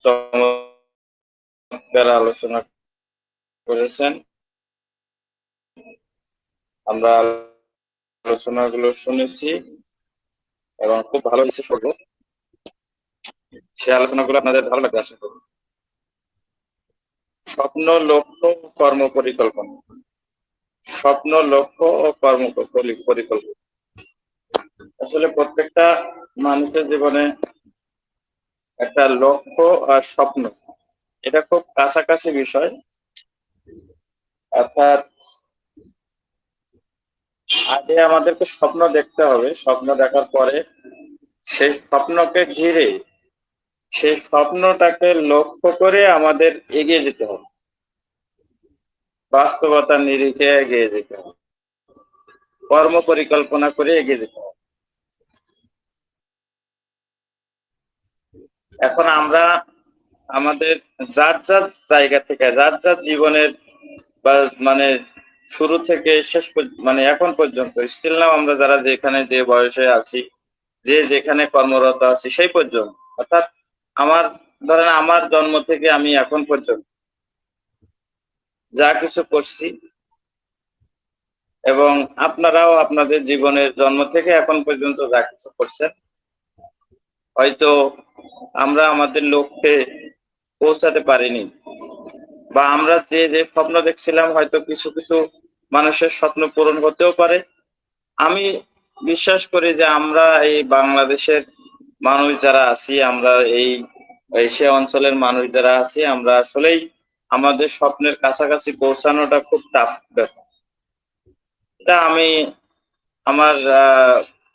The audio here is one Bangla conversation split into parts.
চমৎকার আলোচনা করেছেন। আমরা আলোচনাগুলো শুনেছি এবং খুব ভালো লেগেছে শুনবো। সেই আলোচনাগুলো আপনাদের ভালো লাগবে আশা করি। স্বপ্ন, লক্ষ্য ও কর্ম পরিকল্পনা। স্বপ্ন, লক্ষ্য ও কর্ম পরিকল্পনা। আসলে প্রত্যেকটা মানুষের জীবনে একটা লক্ষ্য আর স্বপ্ন, এটা খুব কাছাকাছি বিষয়। অর্থাৎ আগে আমাদেরকে স্বপ্ন দেখতে হবে, স্বপ্ন দেখার পরে সেই স্বপ্নকে ঘিরে সেই স্বপ্নটাকে লক্ষ্য করে আমাদের এগিয়ে যেতে হবে, বাস্তবতার নিরিখে এগিয়ে যেতে হবে, কর্ম পরিকল্পনা করে এগিয়ে যেতে হবে। এখন আমরা আমাদের যার যার জায়গা থেকে, যার যার জীবনের বা মানে শুরু থেকে শেষ মানে এখন পর্যন্ত স্টিল নাও আমরা যারা যেখানে যে বয়সে আছি, যে যেখানে কর্মরত আছি সেই পর্যন্ত, অর্থাৎ আমার ধরেন আমার জন্ম থেকে আমি এখন পর্যন্ত যা কিছু করছি, এবং আপনারাও আপনাদের জীবনের জন্ম থেকে এখন পর্যন্ত যা কিছু করছেন, হয়তো আমরা আমাদের লক্ষ্যে পৌঁছাতে পারিনি, বা আমরা যে যে স্বপ্ন দেখছিলাম হয়তো কিছু কিছু মানুষের স্বপ্ন পূরণ হতেও পারে। আমি বিশ্বাস করি যে আমরা এই বাংলাদেশের মানুষ যারা আছি, আমরা এই এশিয়া অঞ্চলের মানুষ যারা আছি, আমরা আসলেই আমাদের স্বপ্নের কাছাকাছি পৌঁছানোটা খুব টাফ ব্যাপার। এটা আমি আমার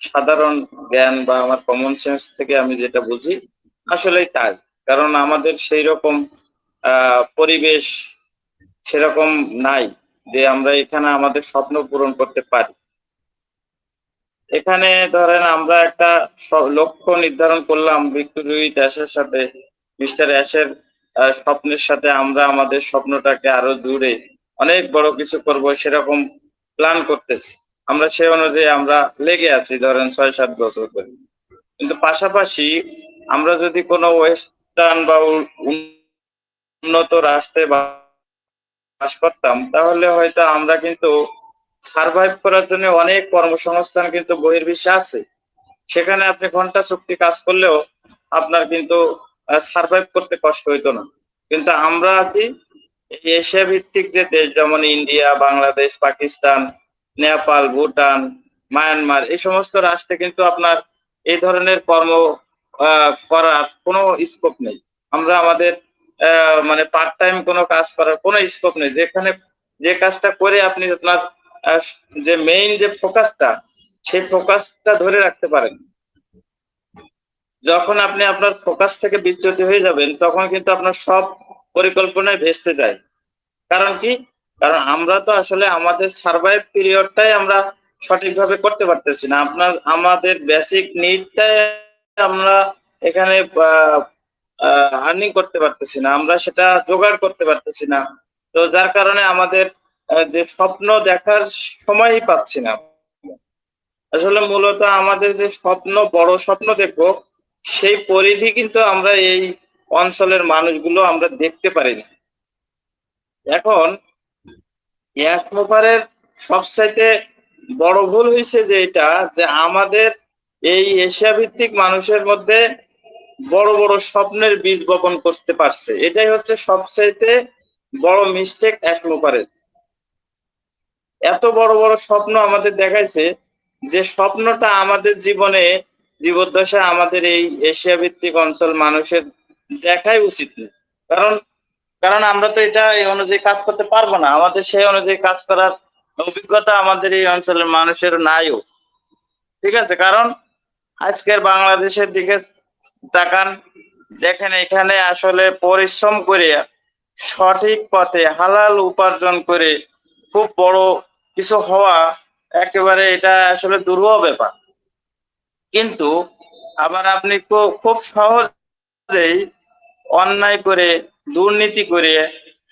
সাধারণ জ্ঞান বা আমার কমন সেন্স থেকে আমি যেটা বুঝি, আসলেই তাই। কারণ আমাদের সেই রকম পরিবেশ সেরকম নাই যে আমরা এখানে আমাদের স্বপ্ন পূরণ করতে পারি। এখানে ধরেন আমরা একটা লক্ষ্য নির্ধারণ করলাম ভিক্টোরিয়া অ্যাশের সাথে, মিস্টার অ্যাশের স্বপ্নের সাথে আমরা আমাদের স্বপ্নটাকে আরো দূরে অনেক বড় কিছু করব সেরকম প্ল্যান করতেছি। আমরা সেই অনুযায়ী আমরা লেগে আছি ধরেন ৬-৭ বছর ধরে। কিন্তু পাশাপাশি আমরা যদি কোনো ওয়েস্টার্ন বা উন্নত রাষ্ট্রে বাস করতাম, তাহলে হয়তো আমরা কিন্তু সার্ভাইভ করার জন্য অনেক কর্মসংস্থান কিন্তু বহির্বিশ্বে আছে। সেখানে আপনি ঘন্টা চুক্তি কাজ করলেও আপনার কিন্তু সার্ভাইভ করতে কষ্ট হইতো না। কিন্তু আমরা আছি এই এশিয়া ভিত্তিক যে দেশ, যেমন ইন্ডিয়া, বাংলাদেশ, পাকিস্তান, নেপাল, ভুটান, মায়ানমার, এই সমস্ত রাষ্ট্রে কিন্তু আপনার এই ধরনের কর্ম করার কোনো স্কোপ নেই। আমরা আমাদের মানে পার্ট টাইম কোনো কাজ করার কোনো স্কোপ নেই, যেখানে যে কাজটা করে আপনি আপনার আহ, যে মেইন যে ফোকাসটা, সেই ফোকাসটা ধরে রাখতে পারেন। যখন আপনি আপনার ফোকাস থেকে বিচ্যুত হয়ে যাবেন, তখন কিন্তু আপনার সব পরিকল্পনায় ভেস্তে যায়। কারণ কি? কারণ আমরা তো আসলে আমাদের সার্ভাইভ পিরিয়ডটাই আমরা সঠিকভাবে করতে পারতেছি না। আমাদের বেসিক নিডটাই আমরা এখানে আর্নিং করতে পারতেছি না, আমরা সেটা জোগাড় করতে পারতেছি না। তো যার কারণে আমাদের যে স্বপ্ন দেখার সময়ই পাচ্ছি না। আসলে মূলত আমাদের যে স্বপ্ন, বড় স্বপ্ন দেখবো, সেই পরিধি কিন্তু আমরা এই অঞ্চলের মানুষগুলো আমরা দেখতে পারি না। এখন এক প্রকারের সবচাইতে বড় ভুল হয়েছে যে এটা, যে আমাদের এই এশিয়া ভিত্তিক মানুষের মধ্যে বড় বড় স্বপ্নের বীজ বপন করতে পারছে, এটাই হচ্ছে সবচাইতে বড় মিস্টেক এক প্রকারের। এত বড় বড় স্বপ্ন আমাদের দেখাইছে, যে স্বপ্নটা আমাদের জীবনে জীবদ্দশায় আমাদের এই এশিয়া ভিত্তিক অঞ্চল মানুষের দেখাই উচিত না। কারণ কারণ আমরা তো এটা এই অনুযায়ী কাজ করতে পারবো না, আমাদের সেই অনুযায়ী কাজ করার অভিজ্ঞতা আমাদের এই অঞ্চলের মানুষের নাইও। ঠিক আছে? কারণ আজকের বাংলাদেশের দিকে তাকান, দেখেন এখানে আসলে পরিশ্রম করে সঠিক পথে হালাল উপার্জন করে খুব বড় কিছু হওয়া একেবারে এটা আসলে দুরূহ ব্যাপার। কিন্তু আবার আপনি খুব সহজেই অন্যায় করে, দুর্নীতি করে,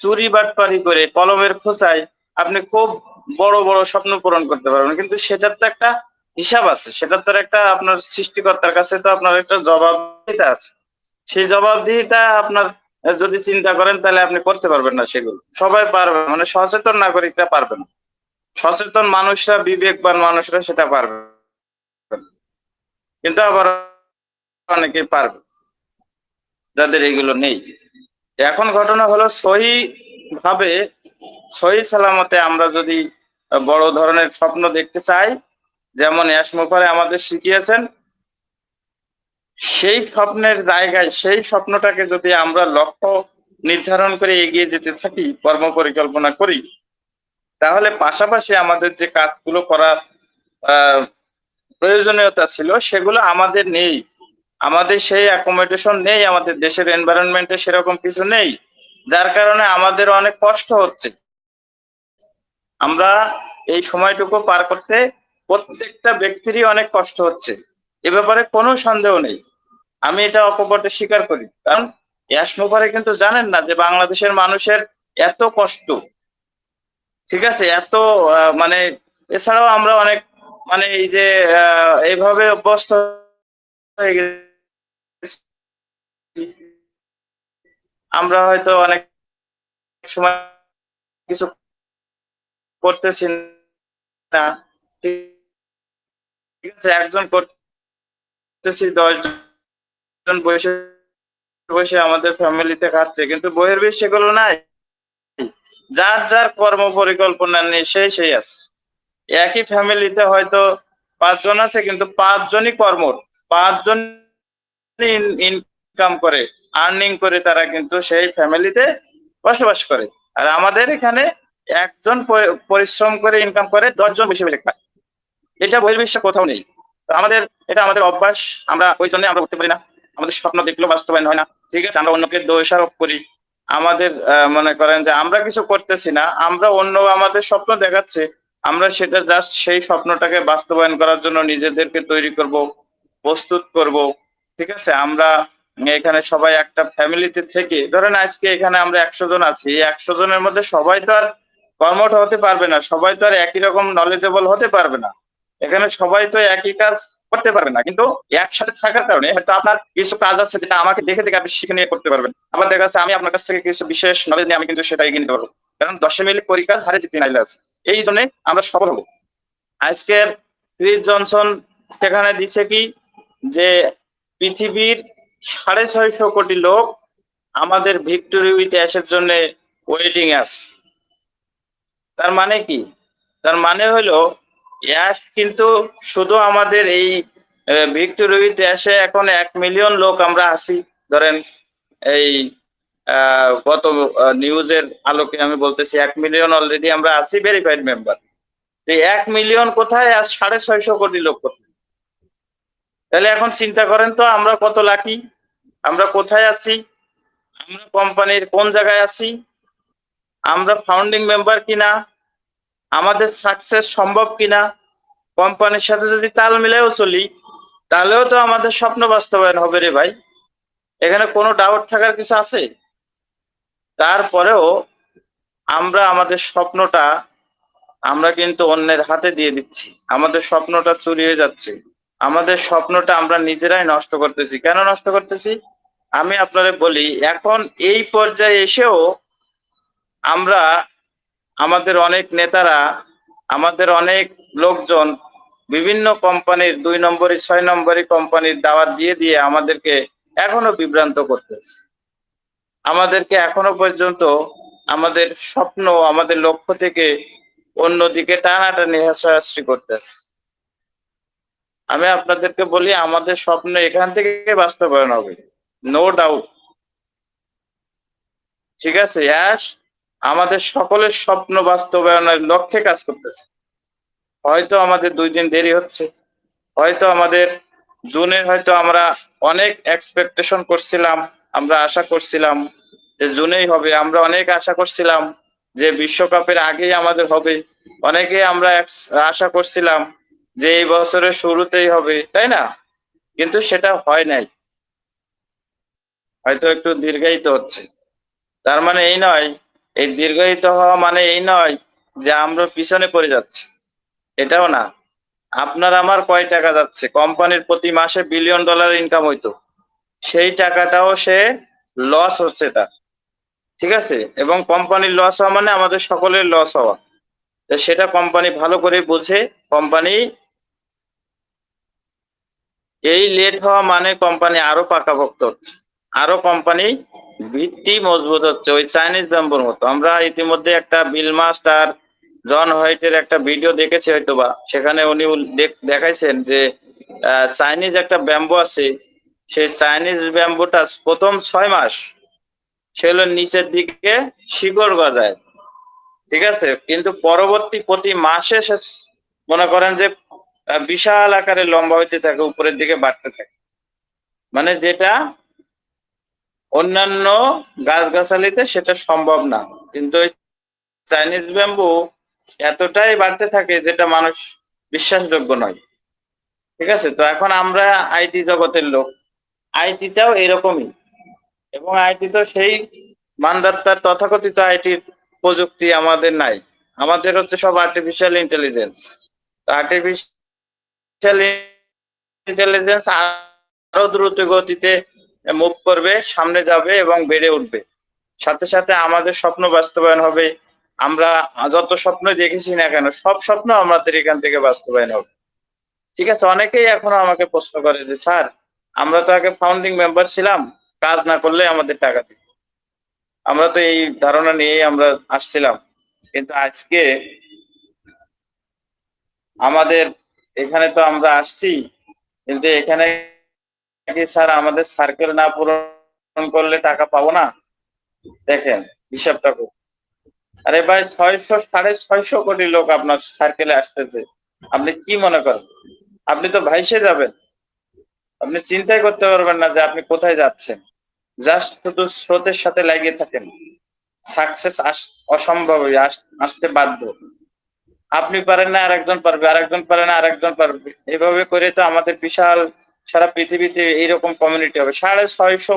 চুরি বাটপারি করে, কলমের খোঁচায় আপনি খুব বড় বড় স্বপ্ন পূরণ করতে পারবেন। কিন্তু সেটার তো একটা হিসাব আছে, সেটার তো একটা আপনার সৃষ্টিকর্তার কাছে তো আপনার একটা জবাবদিহিতা আছে। সেই জবাবদিহিতা আপনার যদি চিন্তা করেন তাহলে আপনি করতে পারবেন না সেগুলো। সবাই পারবে মানে সচেতন নাগরিকরা পারবে না। সচেতন মানুষরা, বিবেকবান মানুষরা সেটা পারবে না। কিন্তু আবার অনেকেই পারবে যাদের এগুলো নেই। এখন ঘটনা হলো ভাবে সহি সালামতে আমরা যদি বড় ধরনের স্বপ্ন দেখতে চাই, যেমন ইয়াসমুফারে আমাদের শিখিয়েছেন, সেই স্বপ্নের জায়গায় সেই স্বপ্নটাকে যদি আমরা লক্ষ্য নির্ধারণ করে এগিয়ে যেতে থাকি, কর্ম পরিকল্পনা করি, তাহলে পাশাপাশি আমাদের যে কাজগুলো করার আহ প্রয়োজনীয়তা ছিল সেগুলো আমাদের নেই। আমাদের সেই অ্যাকোমোডেশন নেই, আমাদের দেশের এনভায়রনমেন্টে সেরকম কিছু নেই, যার কারণে আমাদের অনেক কষ্ট হচ্ছে। আমরা এই সময়টুকু পার করতে প্রত্যেকটা ব্যক্তিরই অনেক কষ্ট হচ্ছে, এ ব্যাপারে কোনো সন্দেহ নেই। আমি এটা অকপটে স্বীকার করি, কারণ ইয়াসমুফারে কিন্তু জানেন না যে বাংলাদেশের মানুষের এত কষ্ট, ঠিক আছে, এত মানে এছাড়াও আমরা অনেক মানে এই যে এইভাবে অভ্যস্ত হয়ে গেছি, আমরা হয়তো অনেক সময় কিছু করতেছি না, ঠিক আছে, একজন করতেছি, 10 জন বসে বসে আমাদের ফ্যামিলিতে খাচ্ছে, কিন্তু বহির্বিশ্বে সেগুলো নাই। যার যার কর্ম পরিকল্পনা নেই, সেই আছে। একই ফ্যামিলিতে হয়তো 5 জন আছে, কিন্তু 5 জনই 5 জন ইনকাম করে, আর্নিং করে তারা কিন্তু সেই ফ্যামিলিতে বসবাস করে। আর আমাদের এখানে একজন পরিশ্রম করে ইনকাম করে, 10 জন বসে বসে খায়। এটা বহির্বিশ্বে কোথাও নেই। তো এটা আমাদের অভ্যাস। আমরা ওই জন্য আমরা উঠতে পারি না, আমাদের স্বপ্ন দেখলেও বাস্তবায়ন হয় না, ঠিক আছে, আমরা অন্যকে দোষারোপ করি। আমাদের মনে করেন যে আমরা কিছু করতেছি না, আমরা অন্য আমাদের স্বপ্ন দেখাচ্ছে, আমরা সেটা জাস্ট সেই স্বপ্নটাকে বাস্তবায়ন করার জন্য নিজেদেরকে তৈরি করব, প্রস্তুত করব, ঠিক আছে। আমরা এখানে সবাই একটা ফ্যামিলিতে থেকে, ধরেন আজকে এখানে আমরা 100 জন আছি, এই 100 জনের মধ্যে সবাই তো আর কর্মঠ হতে পারবে না, সবাই তো আর একই রকম নলেজেবল হতে পারবে না, এখানে সবাই তো একই কাজ করতে পারবে না, কিন্তু একসাথে থাকার কারণে হয়তো আপনার কিছু কাজ আছে যেটা আমাকে দেখে দেখে আপনি শিখে নিয়ে করতে পারবেন, আবার দেখা যাচ্ছে আমি আপনার কাছ থেকে কিছু বিশেষ নলেজ নিয়ে আমি কিন্তু সেটা এগিয়ে নিতে পারবো, কারণ 10 মিলে করি কাজ, হারে জিতে নাইলে আছে। এই জন্য আমরা সফল হবো। আজকের ক্রিস জনসন সেখানে দিছে কি, যে পৃথিবীর 650 কোটি লোক আমাদের ভিক্টোরি উইথ অ্যাশের জন্য ওয়েটিং এ আছে। তার মানে কি? তার মানে হলো অ্যাশ কিন্তু শুধু আমাদের এই ভিক্টোরি উইথ অ্যাশে এখন 1 মিলিয়ন লোক আমরা আছি, ধরেন এই গত নিউজের আলোকে আমি বলতেছি 1 মিলিয়ন অলরেডি আমরা আছি ভেরিফাইড মেম্বার। 1 মিলিয়ন কোথায় আর 650 কোটি লোক কোথায়? তাহলে এখন চিন্তা করেন তো আমরা কত লাকি, আমরা কোথায় আছি, আমরা কোম্পানির কোন জায়গায় আছি, আমরা ফাউন্ডিং মেম্বার কিনা, আমাদের সাকসেস সম্ভব কিনা, কোম্পানির সাথে যদি তাল মিলায়েও চলি তাহলেও তো আমাদের স্বপ্ন বাস্তবায়ন হবে রে ভাই, এখানে কোনো ডাউট থাকার কিছু আছে? তারপরেও আমরা আমাদের স্বপ্নটা আমরা কিন্তু অন্যের হাতে দিয়ে দিচ্ছি, আমাদের স্বপ্নটা চুরি হয়ে যাচ্ছে, আমাদের স্বপ্নটা আমরা নিজেরাই নষ্ট করতেছি। কেন নষ্ট করতেছি আমি আপনাদের বলি। এখন এই পর্যায়ে এসেও আমরা, আমাদের অনেক নেতারা, আমাদের অনেক লোকজন বিভিন্ন কোম্পানির 2 নম্বরই 6 নম্বরই কোম্পানির দাওয়াত দিয়ে দিয়ে আমাদেরকে এখনো বিভ্রান্ত করতেছে, আমাদেরকে এখনো পর্যন্ত আমাদের স্বপ্ন, আমাদের লক্ষ্য থেকে অন্যদিকে টানাটানি হেঁচড়াহেঁচড়ি করতেছে। আমি আপনাদেরকে বলি আমাদের স্বপ্ন এখান থেকে বাস্তবায়ন হবে, নো ডাউট, ঠিক আছে। অ্যাশ আমাদের সকলের স্বপ্ন বাস্তবায়নের লক্ষ্যে কাজ করতেছে। হয়তো আমাদের 2 দিন দেরি হচ্ছে, হয়তো আমাদের জুনের হয়তো আমরা অনেক এক্সপেকটেশন করছিলাম, আমরা আশা করছিলাম যে জুনেই হবে, আমরা অনেক আশা করছিলাম যে বিশ্বকাপের আগেই আমাদের হবে, অনেকে আমরা আশা করছিলাম যে এই বছরের শুরুতেই হবে, তাই না? কিন্তু সেটা হয় নাই, হয়তো একটু দীর্ঘায়িত হচ্ছে। তার মানে এই নয়, এই দীর্ঘায়িত হওয়া মানে এই নয় যে আমরা পিছনে পড়ে যাচ্ছি, এটাও না। আপনার আমার কয় টাকা যাচ্ছে, কোম্পানির প্রতি মাসে $1 বিলিয়ন ইনকাম হইতো, সেই টাকাটাও সে লস হচ্ছে তার, ঠিক আছে? এবং কোম্পানির লস হওয়া মানে আমাদের সকলের লস হওয়া। তো সেটা কোম্পানি ভালো করে বোঝে। কোম্পানি এই লেট হওয়া মানে কোম্পানি আরো পাকাপোক্ত হচ্ছে, আরো কোম্পানি ভিত্তি মজবুত হচ্ছে, ওই চাইনিজ ব্যাম্বুর মতো। আমরা ইতিমধ্যে একটা বিল মাস্টার জন হোয়াইটের একটা ভিডিও দেখেছি হয়তোবা, সেখানে উনি দেখাইছেন যে চাইনিজ একটা ব্যাম্বু আছে, সেই চাইনিজ ব্যাম্বুটা প্রথম 6 মাস সে হলো নিচের দিকে শিকড় গজায়, ঠিক আছে? কিন্তু পরবর্তী প্রতি মাসে সে মনে করেন যে বিশাল আকারে লম্বা হইতে থাকে, উপরের দিকে বাড়তে থাকে। মানে যেটা অন্যান্য গাছগাছালিতে সেটা সম্ভব না, কিন্তু ওই চাইনিজ ব্যাম্বু এতটাই বাড়তে থাকে যেটা মানুষ বিশ্বাসযোগ্য নয়, ঠিক আছে? তো এখন আমরা আইটি জগতের লোক, আইটিটাও এরকমই। এবং আইটি তো সেই মানদণ্ডার তথাকথিত আইটির প্রযুক্তি আমাদের নাই। আমাদের হচ্ছে সব আর্টিফিশিয়াল ইন্টেলিজেন্স। আর্টিফিশিয়াল ইন্টেলিজেন্স আরো দ্রুত গতিতে মুভ করবে, সামনে যাবে এবং বেড়ে উঠবে। সাথে সাথে আমাদের স্বপ্ন বাস্তবায়ন হবে। আমরা যত স্বপ্ন দেখেছি না কেন, সব স্বপ্ন আমাদের এখান থেকে বাস্তবায়ন হবে, ঠিক আছে? অনেকেই এখনো আমাকে প্রশ্ন করে যে স্যার, আমরা তো আগে ফাউন্ডিং মেম্বার ছিলাম, কাজ না করলে আমাদের টাকা দিবে। আমরা তো এই ধারণা নিয়েই আমরা আসছিলাম, কিন্তু আজকে আমাদের এখানে তো আমরা আসছি, কিন্তু এখানে কি স্যার আমাদের সার্কেল না পূরণ করলে টাকা পাবো না? দেখেন হিসাবটা করুন। আরে ভাই, 600 সাড়ে 600 কোটি লোক আপনার সার্কেলে আসতেছে, আপনি কি মনে করেন আপনি তো ভাইসে যাবেন? আপনি চিন্তাই করতে পারবেন না যে আপনি কোথায় যাচ্ছেন। জাস্ট শুধু স্রোতের সাথে লাগিয়ে থাকেন, সাকসেস অসম্ভবই আসতে বাধ্য। আপনি পারেন না, আরেকজন পারবে, আরেকজন পারে না, আরেকজন পারবে। এভাবে করে তো আমাদের বিশাল সারা পৃথিবীতে এইরকম কমিউনিটি হবে 650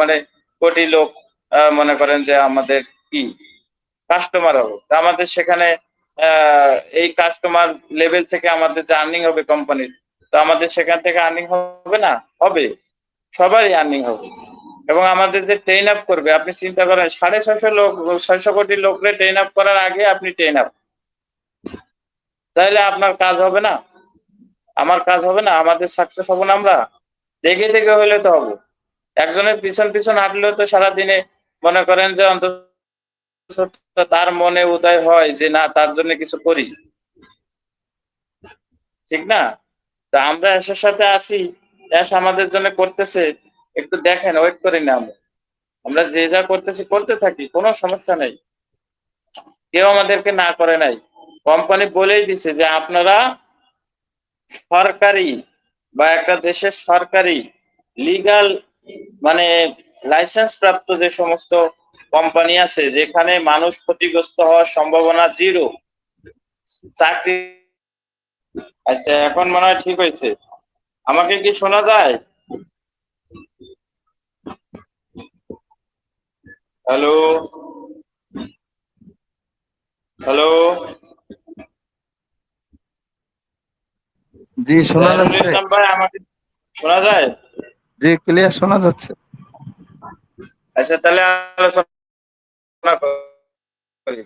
মানে কোটি লোক। মনে করেন যে আমাদের কি কাস্টমার হবে, তা আমাদের সেখানে এই কাস্টমার লেভেল থেকে আমাদের যে আর্নিং হবে কোম্পানির, তো আমাদের সেখান থেকে আর্নিং হবে না? হবে, সবারই আর্নিং হবে। এবং আমাদের যে ট্রেন আপ করবে, আপনি চিন্তা করেন 650 লোক, 600 কোটি লোকরে ট্রেন আপ করার আগে আপনি ট্রেন আপ, তাহলে আপনার কাজ হবে না? আমার কাজ হবে না? আমাদের সাকসেস হবো না আমরা? দেখে দেখে হইলে তো হবো। একজনের পিছন পিছন হাঁটলেও তো সারাদিনে মনে করেন যে অন্তত তার মনে উদয় হয় যে না, তার জন্য কিছু করি, ঠিক না? তা আমরা এসের সাথে আসি, এস আমাদের জন্য করতেছে, একটু দেখেন, ওয়েট করি না আমরা? আমরা যে যা করতেছি করতে থাকি, কোনো সমস্যা নেই। কেউ আমাদেরকে না করে নাই। কোম্পানি বলেই দিছে যে আপনারা সরকারি বা একটা দেশের সরকারি লিগাল মানে লাইসেন্স প্রাপ্ত যে সমস্ত কোম্পানি আছে, যেখানে মানুষ ক্ষতিগ্রস্ত হওয়ার সম্ভাবনা জিরো, চাকরি। আচ্ছা, এখন মনে হয় ঠিক হয়েছে। আমাকে কি শোনা যায়? হ্যালো, হ্যালো, জি, শোনা জাহিরুল যাচ্ছে। ইসলাম ভাই, আমাকে শোনা যায়? জি, ক্লিয়ার শোনা যাচ্ছে। আচ্ছা, তাহলে আলোচনা করি।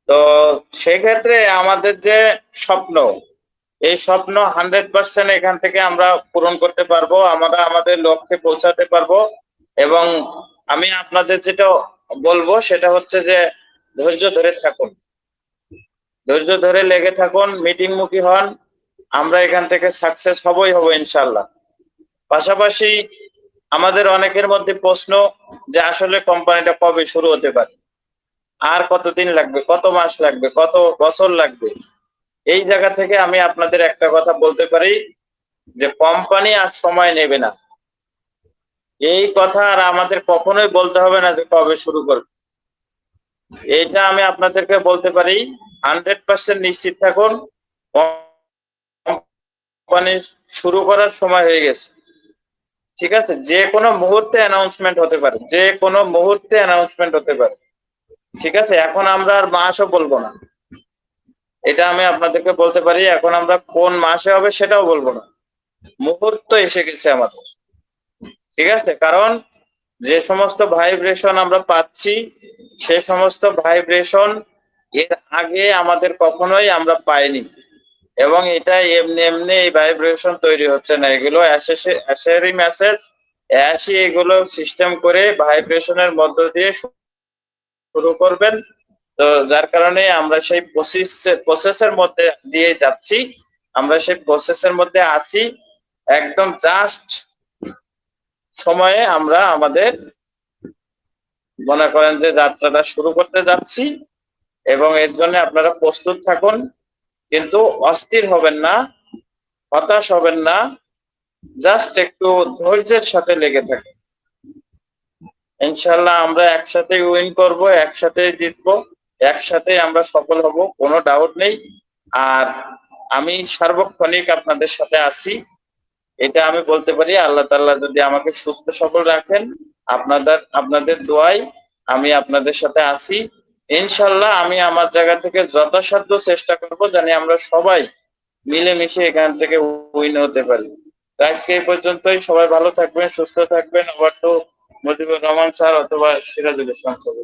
তো সেক্ষেত্রে আমাদের যে স্বপ্ন, এই স্বপ্ন 100% এখান থেকে আমরা পূরণ করতে পারবো, আমরা আমাদের লক্ষ্যে পৌঁছাতে পারবো। এবং আমি আপনাদের যেটা বলবো সেটা হচ্ছে যে ধৈর্য ধরে থাকুন, ধৈর্য ধরে লেগে থাকুন, মিটিং মুখী হন। আমরা এখান থেকে সাকসেস হবই হবো ইনশাল্লাহ। পাশাপাশি আমাদের অনেকের মধ্যে প্রশ্ন যে আসলে কোম্পানিটা কবে শুরু হতে পারে, আর কতদিন লাগবে, কত মাস লাগবে, কত বছর লাগবে? এই জায়গা থেকে আমি আপনাদের একটা কথা বলতে পারি যে কোম্পানি আর সময় নেবে না। এই কথা আর আমাদের কখনোই বলতে হবে না যে কবে শুরু করবে। এইটা আমি আপনাদেরকে বলতে পারি, 100% নিশ্চিত থাকুন, কোম্পানি শুরু করার সময় হয়ে গেছে, ঠিক আছে? যে কোনো মুহূর্তে অ্যানাউন্সমেন্ট হতে পারে, যে কোনো মুহূর্তে অ্যানাউন্সমেন্ট হতে পারে, ঠিক আছে? এখন আমরা আর মাসও বলবো না, এটা আমি আপনাদেরকে বলতে পারি। এখন আমরা কোন মাসে হবে সেটাও বলবো না, মুহূর্ত এসে গেছে আমাদের, ঠিক আছে, কারণ যে সমস্ত ভাইব্রেশন আমরা পাচ্ছি সে সমস্ত ভাইব্রেশন এর আগে আমাদের কখনোই আমরা পাইনি, এবং এটা এমনি এমনি এই ভাইব্রেশন তৈরি হচ্ছে না, এগুলো অ্যাশেরই মেসেজ, অ্যাশই এগুলো সিস্টেম করে ভাইব্রেশনের মধ্য দিয়ে শুরু করবেন। তো যার কারণে আমরা সেই প্রসেসের মধ্যে দিয়ে যাচ্ছি, আমরা সেই প্রসেসের মধ্যে আছি, একদম জাস্ট সময়ে আমরা আমাদের মনে করেন যে যাত্রাটা শুরু করতে যাচ্ছি, এবং এর জন্য আপনারা প্রস্তুত থাকুন, কিন্তু অস্থির হবেন না, হতাশ হবেন না, জাস্ট একটু ধৈর্যের সাথে লেগে থাকুন। ইনশাল্লাহ আমরা একসাথে উইন করব, একসাথে জিতবো, একসাথে আমরা সফল হব, কোনো ডাউট নেই। আর আমি সার্বক্ষণিক আপনাদের সাথে আছি, এটা আমি বলতে পারি। আল্লাহ তাআলা যদি আমাকে সুস্থ সবল রাখেন, আপনাদের দোয়ায় আমি আপনাদের সাথে আছি। ইনশাল্লাহ আমি আমার জায়গা থেকে যথাসাধ্য চেষ্টা করব জানি আমরা সবাই মিলেমিশে এখান থেকে উইন হতে পারি। তো আজকে এই পর্যন্তই, সবাই ভালো থাকবেন, সুস্থ থাকবেন। আবার তো মুজিবুর রহমান স্যার অথবা সিরাজুল ইসলাম স্যার।